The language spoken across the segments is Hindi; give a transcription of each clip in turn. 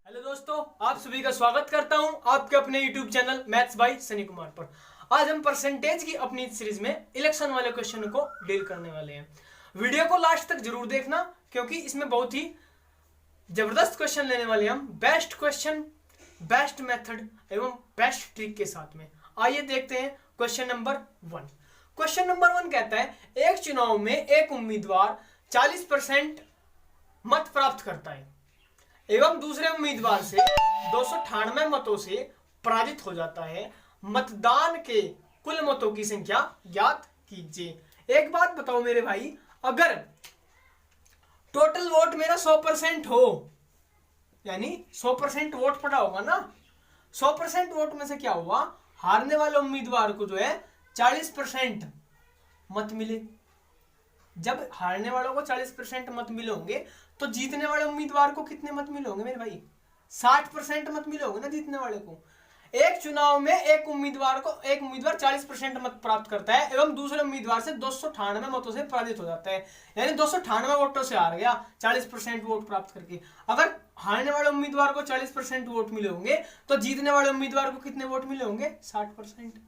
हेलो दोस्तों, आप सभी का स्वागत करता हूं आपके अपने YouTube channel maths by Sunny Kumar पर। आज हम परसेंटेज की अपनी सीरीज में इलेक्शन वाले क्वेश्चन को डील करने वाले हैं। वीडियो को लास्ट तक जरूर देखना क्योंकि इसमें बहुत ही जबरदस्त क्वेश्चन लेने वाले हैं हम, बेस्ट क्वेश्चन, बेस्ट मेथड एवं बेस्ट ट्रिक के साथ में। आइए देखते हैं क्वेश्चन नंबर 1। क्वेश्चन नंबर 1 कहता है, एक चुनाव में एक उम्मीदवार 40% मत प्राप्त करता है एवं दूसरे उम्मीदवार से 298 मतों से पराजित हो जाता है। मतदान के कुल मतों की संख्या ज्ञात कीजिए। एक बात बताओ मेरे भाई, अगर टोटल वोट मेरा 100% हो, यानी 100% वोट पड़ा होगा ना, 100% वोट में से क्या हुआ, हारने वाले उम्मीदवार को जो है 40% मत मिले। जब हारने वालों को 40% मत मिले होंगे तो जीतने वाले उम्मीदवार को कितने मत मिले होंगे मेरे भाई? 60% मत मिले होंगे ना जीतने वाले को। एक चुनाव में एक उम्मीदवार 40% मत प्राप्त करता है एवं दूसरे उम्मीदवार से 298 मतों से पराजित हो जाता है, यानी 298 वोटों से हार गया 40% वोट प्राप्त करके। अगर हारने वाले उम्मीदवार को 40% वोट मिले होंगे तो जीतने वाले उम्मीदवार को कितने वोट मिले होंगे? 60%।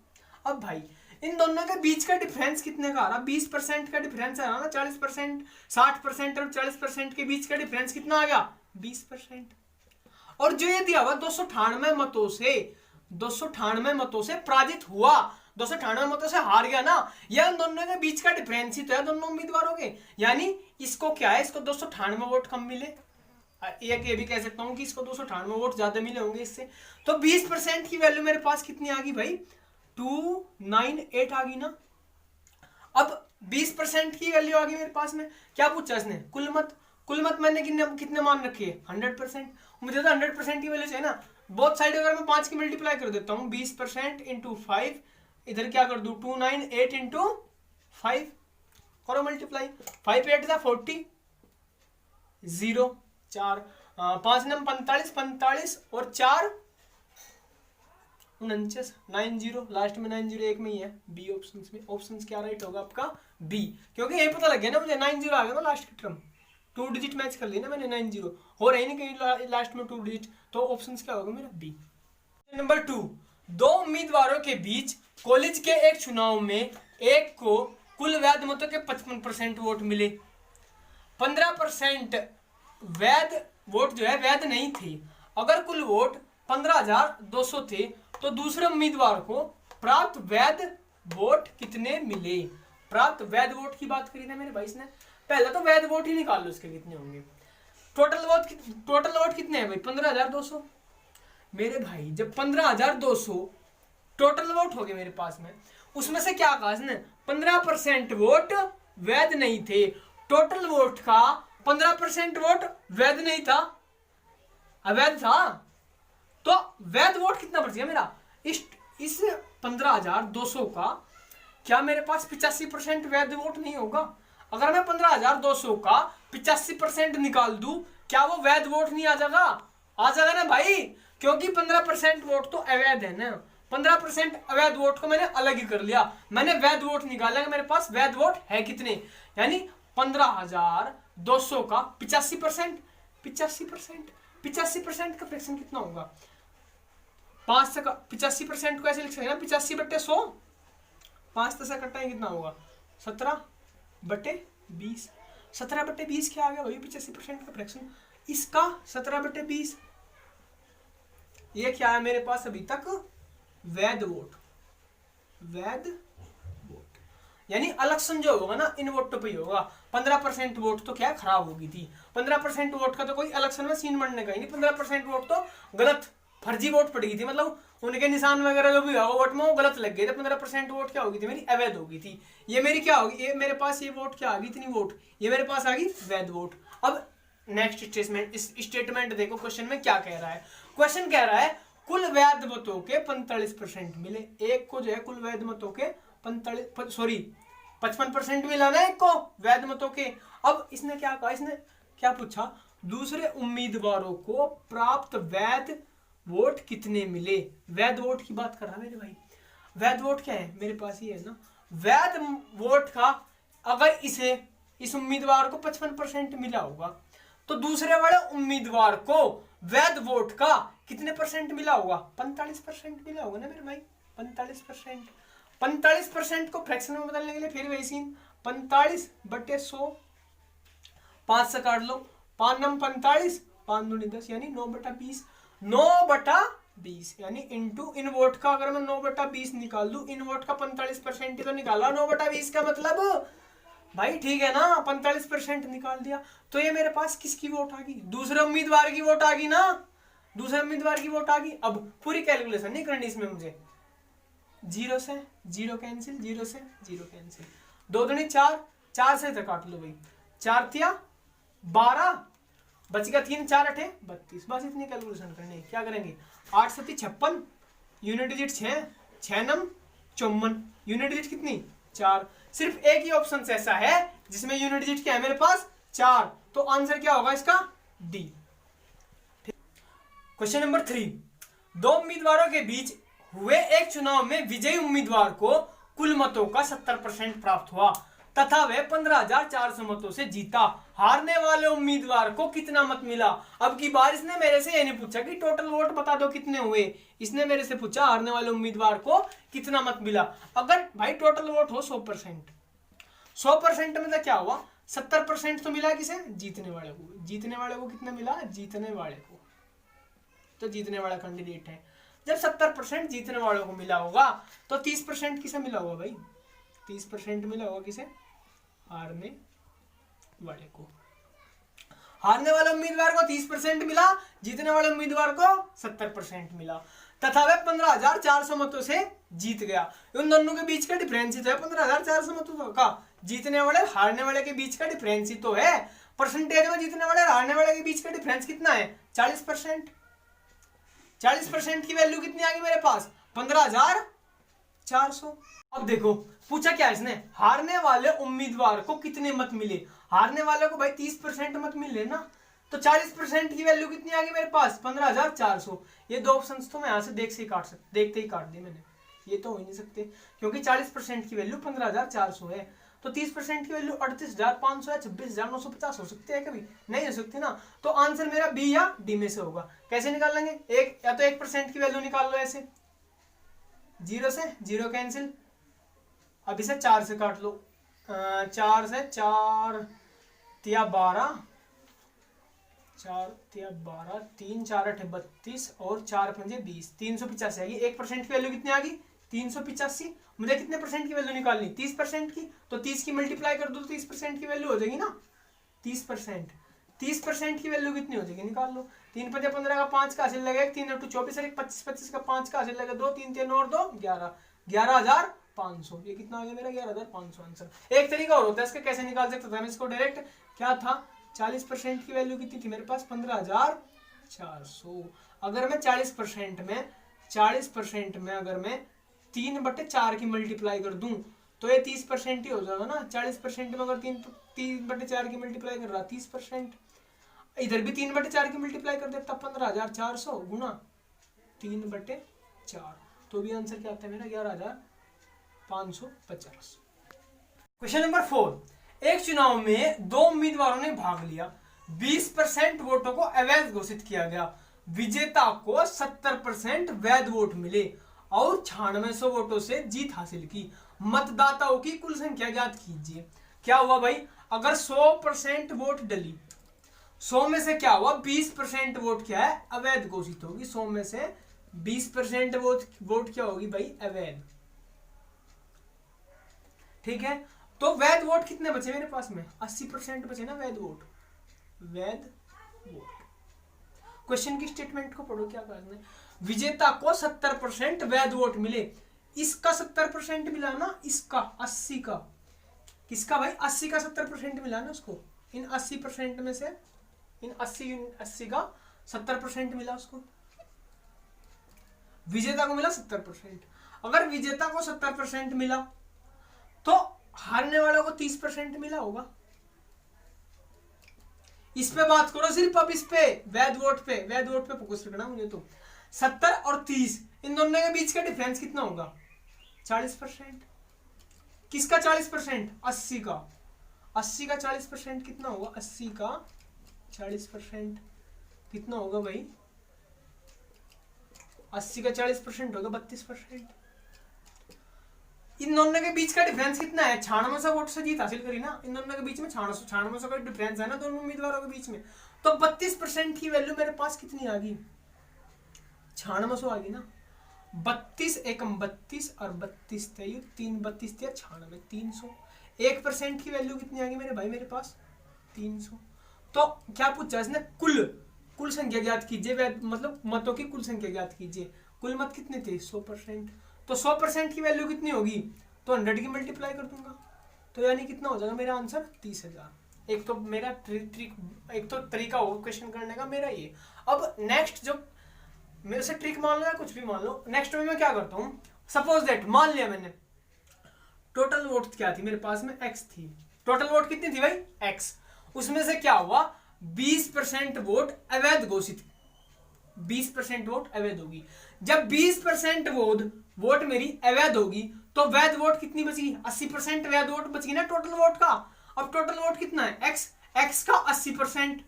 अब भाई इन दोनों के बीच का डिफरेंस कितने का आ रहा? 20% का डिफरेंस आ रहा ना। 40%, 60% और 40% के बीच का डिफरेंस कितना आ गया? 20%। और जो ये दिया हुआ 298 मतों से पराजित हुआ, 298 मतों से हार गया ना, यह इन दोनों के बीच का डिफरेंस ही तो है दोनों उम्मीदवारों के। यानी इसको क्या है, इसको 298 वोट कम मिले, ये भी कह सकता हूं कि इसको 298 वोट ज्यादा मिले होंगे इससे। तो 20% की वैल्यू मेरे पास कितनी आ गई भाई? 298 आ गई ना। अब 20% की वैल्यू आ गई मेरे पास में। क्या पूछा इसने? कुल मत मैंने कितने मान रखे? 100%। मुझे तो 100% की वैल्यू चाहिए ना। बोथ साइड अगर मैं 5 की मल्टीप्लाई कर देता हूं, 20% इंटू 5, इधर क्या कर दू, 298 इंटू 5 करो मल्टीप्लाई। 5 8 था 40, 0 4 5 नम 45, 45 और 4 49, 90, लास्ट में 90 एक में ही है। बी ऑप्शंस में, ऑप्शंस क्या राइट होगा आपका? बी, क्योंकि यही पता लग गया ना मुझे, 90 आ गया ना लास्ट की टर्म। 2 डिजिट मैच कर ली ना मैंने, 90 हो रही नहीं कहीं लास्ट में 2 डिजिट, तो ऑप्शंस क्या होगा मेरा? बी। नंबर 2, दो उम्मीदवारों के बीच कॉलेज के एक चुनाव में एक को कुल वैध मतों के 55% वोट मिले, 15% वैध वोट जो है वैध नहीं थे। अगर कुल वोट 15,200 थे तो दूसरे उम्मीदवार को प्राप्त वैध वोट कितने मिले? प्राप्त वैध वोट की बात करी ना मेरे भाई इसने। पहले तो वैध वोट ही निकाल लो, उसके कितने होंगे। टोटल वोट कितने हैं भाई? 15,200 मेरे भाई। जब 15,200 टोटल वोट हो गए मेरे पास में, उसमें से क्या कहा इसने? 15% वोट वैध नहीं थे। टोटल वोट का 15% वोट वैध नहीं था, अवैध था। तो वैध वोट कितना बच गया मेरा? इस 15,200 का क्या मेरे पास 85% वैध वोट नहीं होगा? अगर मैं 15,200 का 85% निकाल दूं, क्या वो वैध वोट नहीं आ जाएगा? आ जाएगा ना भाई, क्योंकि 15% वोट तो अवैध है ना। 15% अवैध वोट को मैंने अलग ही कर लिया, मैंने वैध वोट निकाला। मेरे पास वैध वोट है कितने? यानी 15,200 का 85%, 85% का फ्रैक्शन कितना होगा? 5 से 85% को ऐसे लिख सकते हैं ना, 85/100, 5 से कटना है, कितना होगा? 17/20। 17/20 क्या आ गया भाई? 85% का फ्रैक्शन। इसका 17/20, ये क्या है मेरे पास अभी तक? वैध वोट, वैध वोट। यानी इलेक्शन जो होगा ना, इन वोटों पे ही होगा। 15% वोट तो क्या खराब होगी थी। 15% वोट का तो कोई इलेक्शन में सीन बनने का ही नहीं। 15% वोट तो गलत, फर्जी वोट पड़ गई थी, मतलब उनके निशान वगैरह जो भी होगा वोट में वो गलत लग गए थे। 15% वोट क्या होगी थी मेरी? अवैध होगी थी। ये मेरी क्या होगी? ये मेरे पास ये वोट क्या आ गई? इतनी वोट ये मेरे पास आ गई वैध वोट। अब नेक्स्ट स्टेटमेंट देखो, क्वेश्चन में क्या कह रहा है। क्वेश्चन कह रहा है कुल वैध मतों के 45% मिले। एक को जो है कुल वैध मतों के 55% मिला ना एक को वैध मतों के। अब इसने क्या कहा? इसने क्या पूछा? दूसरे उम्मीदवारों को प्राप्त वैध वोट कितने मिले? वैध वोट की बात कर रहा है मेरे भाई। वैध वोट क्या है मेरे पास? ये है ना वैध वोट का। अगर इस उम्मीदवार को 55% मिला होगा तो दूसरे वाले उम्मीदवार को वैध वोट का कितने परसेंट मिला होगा? 45% मिला होगा ना मेरे भाई, 45%। 45% को फ्रैक्शन में बदलने के लिए फिर वही सीन, 45/100, 5 से काट लो, 5 नम 45, 5 दूनी 10, यानी 9/20, 9/20 यानी इंटू इन वोट का अगर मैं 9/20 निकाल दूं, इन वोट का 45% ही तो निकाला, 9/20 का मतलब भाई ठीक है ना, 45% निकाल दिया। तो ये मेरे पास किसकी वोट आ गई? दूसरे उम्मीदवार की वोट आ गई ना, दूसरे उम्मीदवार की वोट आ गई। अब पूरी कैलकुलेशन नहीं करनी इसमें मुझे, 0 से 0 कैंसिल, 0 से 0 कैंसिल, 2 दूनी 4, 4 से काट लो भाई, 4 तिया 12, बच गया 3, 4 8 32, बस इतनी कैलकुलेशन करनी है। क्या करेंगे? 8 7 56, यूनिट डिजिट 6, 6 नम 54, यूनिट डिजिट कितनी? 4। सिर्फ एक ही ऑप्शन ऐसा है जिसमें यूनिट डिजिट क्या है मेरे पास? 4, तो आंसर क्या होगा इसका? डी। क्वेश्चन नंबर 3, दो उम्मीदवारों के बीच हुए एक चुनाव में विजयी उम्मीदवार को कुल मतों का 70% प्राप्त हुआ तथा वह 15,400 मतों से जीता। हारने वाले उम्मीदवार को कितना मत मिला? अब की बार इसने मेरे से ये नहीं पूछा कि टोटल वोट बता दो कितने हुए, इसने मेरे से पूछा हारने वाले उम्मीदवार को कितना मत मिला। अगर भाई टोटल वोट हो 100%, 100% में तो क्या हुआ? 70% तो मिला किसे? जीतने वाले को। जीतने वाले को कितना मिला? जीतने वाले को, तो जीतने वाला कैंडिडेट है। जब 70% जीतने वालों को मिला होगा तो 30% किसे मिला होगा भाई? 30% मिला होगा किसे? हारने वाले को। हारने वाले उम्मीदवार को 30% मिला, जीतने वाले उम्मीदवार को 70% मिला तथा वह 15,400 मतों से जीत गया। उन दोनों के बीच का डिफरेंस ही तो है 15,400 मतों का। जीतने वाले हारने वाले के बीच का डिफरेंस ही तो है। परसेंटेज में जीतने वाले हारने वाले के बीच का डिफरेंस कितना है? 40%। 40% की वैल्यू कितनी आ गई मेरे पास? 15,400। अब देखो पूछा क्या इसने? हारने वाले उम्मीदवार को कितने मत मिले? हारने वाले को भाई 30% मत मिले ना, तो 40% की वैल्यू कितनी आ गई मेरे पास? 15,400। ये दो ऑप्शंस तो मैं यहां से देखते ही काट दिए मैंने, ये तो हो ही नहीं सकते क्योंकि 40% की वैल्यू 15,400 है, तो 30% की वैल्यू 38,500 या 26,950 हो सकती है, कभी नहीं हो सकती ना। तो आंसर मेरा बी या डी में से होगा। कैसे निकाल लेंगे? एक या तो 1% की वैल्यू निकाल लो ऐसे, 0 से 0 कैंसिल, अब इसे 4 से काट लो, 4 से 4 तिया 12, 4 तिया 12, 3 4 8 32 और 4 5 20, 385 आएगी। 1% की वैल्यू कितनी आ गई? 385। मुझे कितने परसेंट की वैल्यू निकालनी? 30% की, तो 30 की मल्टीप्लाई कर दो तो 30% की वैल्यू हो जाएगी ना। 30%, 30% की वैल्यू कितनी हो जाएगी? निकाल लो। 3 5 15 का 5 का हासिल लगेगा, 3 8 24 और 25 25 का 5 का हासिल लगेगा 2 3 3 और 2 11, 11,500। ये कितना आ गया मेरा? 11,500 आंसर। एक तरीका और होता है इसका, कैसे निकाल सकते थे हम इसको डायरेक्ट। क्या था? 40% की वैल्यू कितनी थी मेरे पास? 15,400। अगर मैं 40% में अगर मैं 3/4 की मल्टीप्लाई कर दूं तो ये 30% ही हो जाएगा ना। 40% में अगर 3/4 की मल्टीप्लाई कर रहा 30%, इधर भी 3/4 की मल्टीप्लाई कर देता 15,400 गुना 3/4, तो भी आंसर क्या आता है मेरा? 11,550। क्वेश्चन नंबर 4, एक चुनाव में दो उम्मीदवारों ने भाग लिया, 20% वोटों को अवैध घोषित किया गया, विजेता को 70% वैध वोट मिले और 9600 वोटों से जीत हासिल की। मतदाताओं की कुल संख्या ज्ञात कीजिए। क्या हुआ भाई? अगर 100% वोट डली, 100 में से क्या हुआ? 20% वोट क्या है? अवैध घोषित होगी। 100 में से 20% वोट क्या होगी भाई? अवैध। ठीक है, तो वैध वोट कितने बचे मेरे पास में? 80% बचे ना वैध वोट। वैध वोट। क्वेश्चन की स्टेटमेंट को पढ़ो, क्या करना है? विजेता को 70% वैध वोट मिले, इसका 70% मिला ना, इसका 80 का, किसका भाई? 80 का 70% मिला ना उसको। इन 80% में से इन 80 का 70% मिला उसको, विजेता को मिला 70%। अगर विजेता को 70% मिला तो हारने वालों को 30% मिला होगा। इस पे बात करो सिर्फ, अब इस पे वैध वोट पे फोकस रखना मुझे। तो 70 और 30 इन दोनों के बीच का डिफरेंस कितना होगा? 40%। किसका 40%? 80 का। 80 का 40% कितना होगा? 80 का 40%। कितना होगा भाई, 80 का 40% होगा 32%। इन दोनों के बीच का डिफरेंस कितना है, 96 वोट से जीत हासिल करी ना, इन दोनों के बीच में 96 का डिफरेंस है ना दोनों उम्मीदवारों के बीच में। तो 32% की वैल्यू मेरे पास कितनी आ गई, 96 आ गई ना। 32 एकम 32 और 32 तेयु 3 32 96 300। 1% की वैल्यू कितनी आ गई मेरे भाई मेरे पास, 300। तो क्या पूछा इसने, कुल संख्या ज्ञात कीजिए, मतलब मतों की कुल संख्या ज्ञात कीजिए। कुल मत कितने थे, 100%। तो 100% की वैल्यू कितनी होगी, तो 100 की मल्टीप्लाई कर दूंगा, तो यानी कितना हो जाएगा मेरा आंसर 30,000। एक तो मेरा एक तो तरीका होगा क्वेश्चन करने का मेरा ये। अब नेक्स्ट जो मेरे से ट्रिक मान लो या कुछ भी मान लो, नेक्स्ट में मैं क्या करता हूँ, सपोज दैट मान लिया मैंने टोटल वोट क्या थी मेरे पास में, x थी। टोटल वोट कितनी थी भाई, x। उसमें से क्या हुआ, 20% वोट अवैध घोषित, 20% वोट अवैध होगी। जब 20% वोट मेरी अवैध होगी तो वैध वोट कितनी बची, 80% वैध वोट बच गई ना टोटल वोट का। अब टोटल वोट कितना है, x का 80%,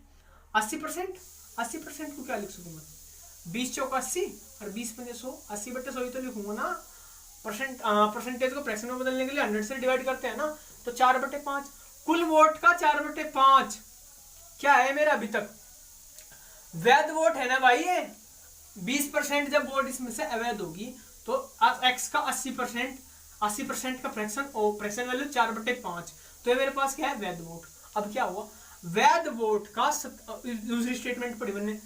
80% को क्या लिख सकूं मैं, 20 चौका 80 और 20 पंजे 100, 80/100 ही तो लिखूंगा ना। परसेंटेज को फ्रैक्शन में बदलने के लिए 100 से डिवाइड करते हैं ना, तो 4/5। कुल वोट का 4/5 क्या है मेरा अभी तक, वैध वोट है ना भाई ये। 20% जब वोट इसमें से अवैध होगी तो x का 80% का फ्रैक्शन वैल्यू 4/5, तो ये मेरे पास क्या है, वैध वोट। अब क्या हुआ, वैध वोट का दूसरी स्टेटमेंट पढ़ी मैंने,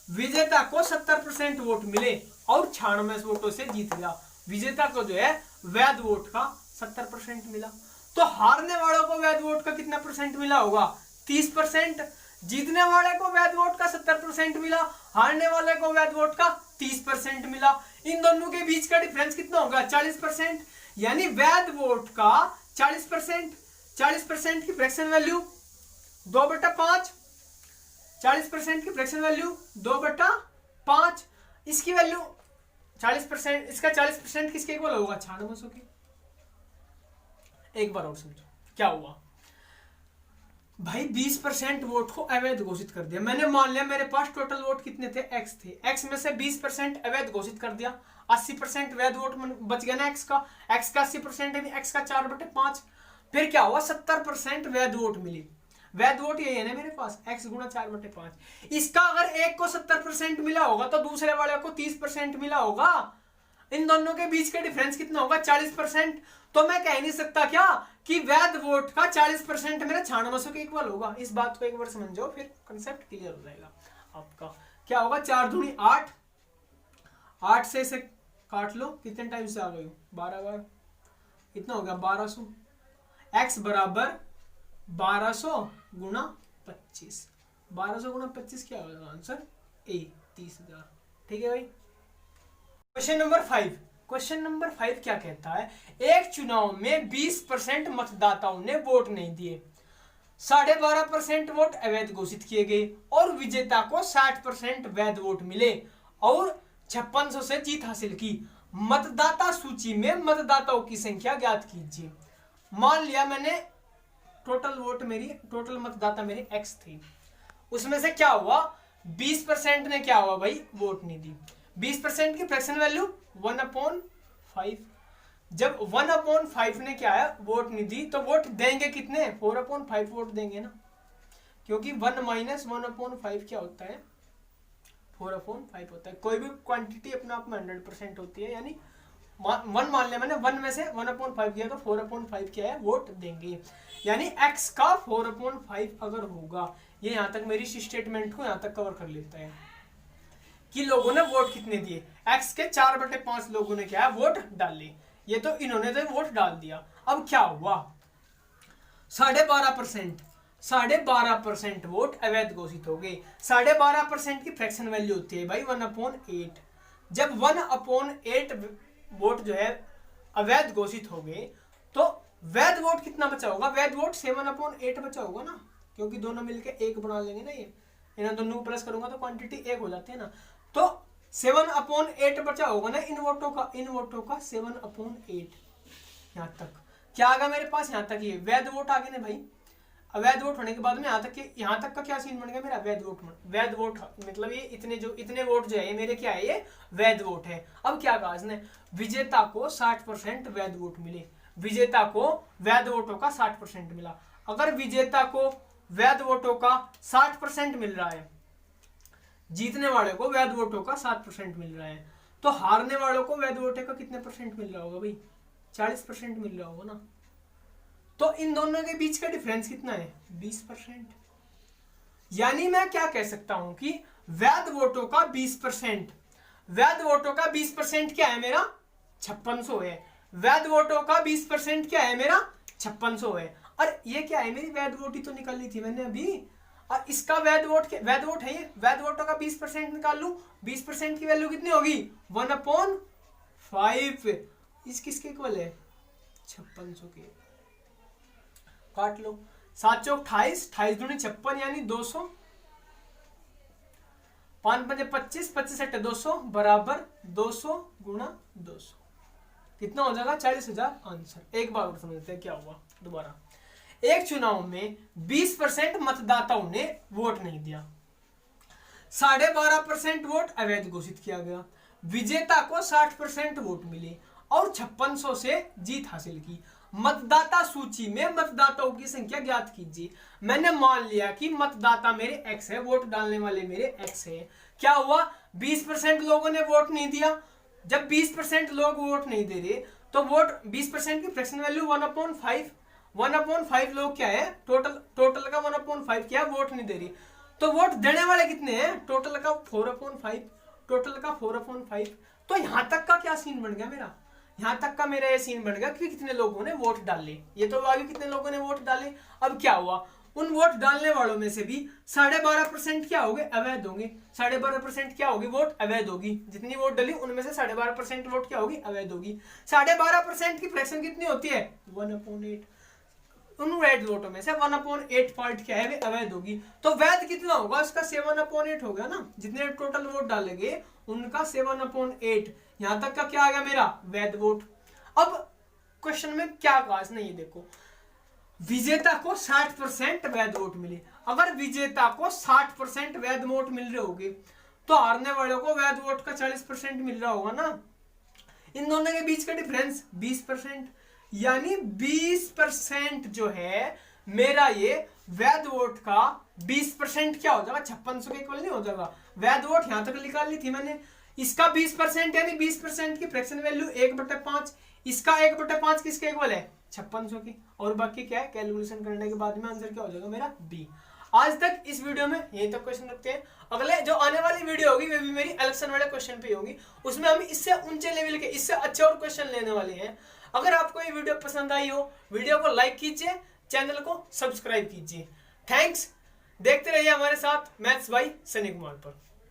विजेता को 70% वोट मिले और 96 वोटों से जीत गया। विजेता को जो है वैध वोट का 70% मिला, तो हारने वालों को वैध वोट का कितना परसेंट मिला होगा, 30%। जीतने वाले को वैध वोट का 70% मिला, हारने वाले को वैध वोट का 30% मिला। इन दोनों के बीच का डिफरेंस कितना होगा, 40%। यानी वैध वोट का 40%, 40% की फ्रैक्शन वैल्यू 2/5, 40% की फ्रैक्शन वैल्यू 2/5। इसकी वैल्यू 40%, इसका 40% किसके इक्वल होगा, 96 की। एक बार और समझो क्या हुआ भाई, 20% वोट को अवैध घोषित कर दिया मैंने। मान लिया मेरे पास टोटल वोट कितने थे, x थे। x में से 20% अवैध घोषित कर दिया, 80% वैध वोट बच गया ना x का 80% है, x का 4/5। फिर क्या हुआ, 70% वैध वोट मिली। वैध वोट यही है ना मेरे पास, x गुणा 4/5। इसका अगर एक को 70% मिला होगा तो दूसरे वाले को 30% मिला होगा। इन दोनों के बीच का डिफरेंस कितना होगा, 40%। तो मैं कह नहीं सकता क्या कि वैध वोट का 40% मेरा 96 के इक्वल होगा। इस बात को एक बार समझ जाओ, फिर कंसेप्ट क्लियर हो जाएगा आपका। क्या होगा, 4 दूनी 8, 8 से इसे काट लो, कितने टाइम से आ गई, 12 बार, इतना हो गया 1200। x बराबर 1200 गुणा 25, 1200 गुणा 25 क्या होगा आंसर, ए 30,000। ठीक है भाई। क्वेश्चन नंबर 5, क्वेश्चन नंबर 5 क्या कहता है, एक चुनाव में 20% मतदाताओं ने वोट नहीं दिए, 12.5% वोट अवैध घोषित किए गए और विजेता को 60% वैध वोट मिले और 5600 से जीत हासिल की। मतदाता सूची में मतदाताओं की संख्या ज्ञात कीजिए। मान लिया मैंने टोटल वोट मेरी, टोटल मतदाता मेरी x थी, उसमें से क्या हुआ, 20% ने क्या हुआ भाई, वोट नहीं दी। 20% की फ्रैक्शन वैल्यू 1/5। जब 1/5 ने क्या है, वोट नहीं दी, तो वोट देंगे कितने, 4/5 वोट देंगे ना, क्योंकि 1 - 1/5 क्या होता है, 4/5 होता है। कोई भी क्वांटिटी अपने आप में 100% होती है, यानी 1 मान लिया मैंने, 1 में से 1/5 किया तो 4/5 क्या है, वोट देंगे। यानी x का 4/5 अगर होगा, ये यहां तक मेरी स्टेटमेंट को यहां तक कवर कर लेता है कि लोगों ने वोट कितने दिए, x के 4/5 लोगों ने क्या है, वोट डाले। ये तो इन्होंने तो वोट डाल दिया। अब क्या हुआ, 12.5% वोट अवैध घोषित हो गए। 12.5% की फ्रैक्शन वैल्यू होती है भाई 1/8। जब 1/8 वोट जो है अवैध घोषित हो गए तो वैध वोट कितना बचा होगा, वैध वोट 7/8 बचा होगा ना, क्योंकि दोनों मिलके 1 बना लेंगे ना, ये इन दोनों को प्लस करूंगा तो क्वांटिटी 1 हो जाती है ना, तो 7/8 बचा होगा ना इन वोटों का 7/8। यहां तक क्या आ गया मेरे पास, यहां तक ये वैध वोट आ गए ना भाई। अवैध वोट होने के बाद में यहाँ तक का क्या सीन बन गया मेरा, वैध वोट मतलब ये इतने वोट जो है ये मेरे क्या है, ये वैध वोट है। अब क्या कहा इसने, विजेता को 60% वैध वोट मिले, विजेता को वैध वोटों का 60% मिला। अगर विजेता को वैध वोटों का 60% मिल रहा है, जीतने वाले को वैध वोटों का 7% मिल रहा है, तो हारने वालों को वैध वोटों का कितने परसेंट मिल रहा होगा भाई, 40% मिल रहा होगा ना। तो इन दोनों के बीच का डिफरेंस कितना है, 20%। यानी मैं क्या कह सकता हूं कि वैध वोटों का 20%, वैध वोटों का 20% क्या है मेरा, 5600 है। वैध वोटों का 20% क्या है मेरा, 5600 है। और ये क्या है, मेरी वैध वोट ही तो निकाली थी मैंने अभी, और इसका वैध वोट है ये, वैध वोटों का 20% निकाल लूं, 20% की वैल्यू कितनी होगी, 1/5। इस किसके इक्वल है, 5600 के। काट लो, 7 चौक 28, 28 दूनी 56 यानी 200, 5 पंजे 25, 25 अट्ठे 200 बराबर 200 गुणा 200 कितना हो जाएगा, 40,000 आंसर। एक बार और समझते हैं क्या हुआ दोबारा। एक चुनाव में 20% मतदाताओं ने वोट नहीं दिया, 12.5% वोट अवैध घोषित किया गया, विजेता को 60% वोट मिले और 5600 से जीत हासिल की। मतदाता सूची में मतदाताओं की संख्या ज्ञात कीजिए। मैंने मान लिया कि मतदाता मेरे x है, वोट डालने वाले मेरे x है। क्या हुआ, 20% लोगों ने वोट नहीं दिया। जब 20% लोग वोट नहीं दे रहे तो वोट 20% की फ्रैक्शन वैल्यू 1/5, 1/5 लोग क्या है, टोटल का 1/5 क्या है, वोट नहीं दे रही। तो वोट देने वाले कितने हैं, टोटल का 4/5, टोटल का 4/5। तो यहां तक का क्या सीन बन गया मेरा, यहां तक का मेरा ये सीन बन गया कि कितने लोगों ने वोट डाले। ये तो आगे कितने लोगों ने वोट डाले। अब क्या हुआ, उन वोट डालने वालों में से भी 12.5% क्या होंगे, अवैध होंगे। 12.5% क्या होगी, वोट अवैध होगी। जितनी वोट डाली उनमें से 12.5% वोट क्या होगी, अवैध होगी। 12.5% की फ्रैक्शन कितनी होती है, 1/8। उन वैध वोटों में से 1/8 पार्ट क्या है, वे अवैध होगी। तो वैध कितना होगा, उसका 7/8 हो गया ना। जितने टोटल वोट डाले गए उनका 7/8। यहां तक का क्या आ गया मेरा, वैध वोट। अब क्वेश्चन में क्या कहा इसने, ये देखो, विजेता को 60% वैध वोट मिले। अगर विजेता को 60% वैध वोट मिल रहे होंगे तो हारने वालों को वैध वोट का 40% मिल रहा होगा ना। इन दोनों के बीच का डिफरेंस 20%, यानी 20% जो है मेरा ये वैध वोट का 20% क्या हो जाएगा, 5600 के इक्वल नहीं हो जाएगा। वैध वोट यहां तक निकाल ली थी मैंने, इसका 20% यानी 20% की फ्रैक्शन वैल्यू 1/5, इसका 1/5 किसके इक्वल है, 5600 की। और बाकी क्या है, कैलकुलेशन करने के बाद में आंसर क्या हो जाएगा मेरा, बी। आज तक इस वीडियो में यहीं तक क्वेश्चन रखते हैं। अगले जो आने वाली वीडियो होगी वे भी मेरी इलेक्शन वाले क्वेश्चन पे होगी, उसमें हम इससे ऊंचे लेवल के, इससे अच्छे और क्वेश्चन लेने वाले हैं। अगर आपको ये वीडियो पसंद आई हो, वीडियो को लाइक कीजिए, चैनल को सब्सक्राइब कीजिए। थैंक्स, देखते रहिए हमारे साथ मैथ्स बाय सनी कुमार पर।